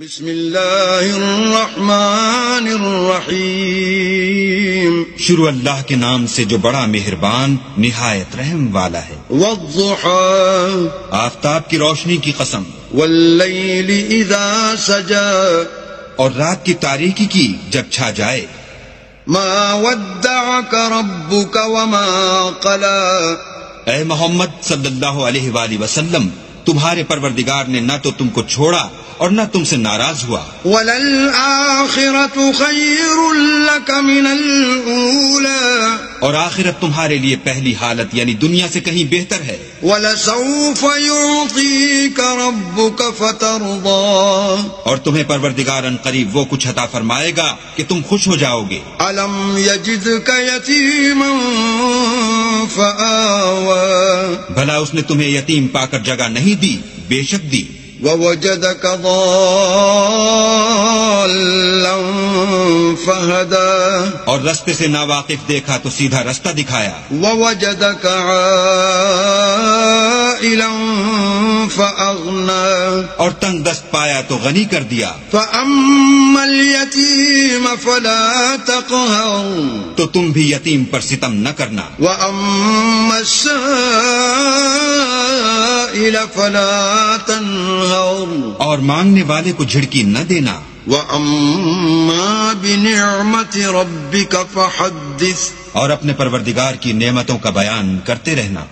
بسم اللہ الرحمن الرحیم، شروع اللہ کے نام سے جو بڑا مہربان نہایت رحم والا ہے۔ والضحى، آفتاب کی روشنی کی قسم، واللیل اذا سجى، اور رات کی تاریکی کی جب چھا جائے۔ ما ودعك ربك وما قلى، اے محمد صلی اللہ علیہ وآلہ وسلم، تمہارے پروردگار نے نہ تو تم کو چھوڑا اور نہ تم سے ناراض ہوا۔ وَلَلْآخِرَةُ خَيْرٌ لَكَ مِنَ الْأُولَى، اور آخرت تمہارے لیے پہلی حالت یعنی دنیا سے کہیں بہتر ہے۔ وَلَسَوْفَ يُعْطِيكَ رَبُّكَ فَتَرْضَى، اور تمہیں پروردگار ان قریب وہ کچھ عطا فرمائے گا کہ تم خوش ہو جاؤ گے۔ أَلَمْ يَجِدْكَ يَتِيمًا فَآوَى، بھلا اس نے تمہیں یتیم پا کر جگہ نہیں دی؟ بے شک دی۔ وَوَجَدَكَ ضَالًّا فَهَدَى، اور رستے سے ناواقف دیکھا تو سیدھا رستہ دکھایا۔ وَوَجَدَكَ عَائِلًا فَأَغْنَى، اور تنگ دست پایا تو غنی کر دیا۔ فَأَمَّا الْيَتِيمَ فَلَا تَقْهَرْ، تو تم بھی یتیم پر ستم نہ کرنا۔ وَأَمَّا السَّائِلَ فَلَا تَنْهَرْ، اور مانگنے والے کو جھڑکی نہ دینا۔ وَأَمَّا بِنِعْمَةِ رَبِّكَ فَحَدِّثْ، اور اپنے پروردگار کی نعمتوں کا بیان کرتے رہنا۔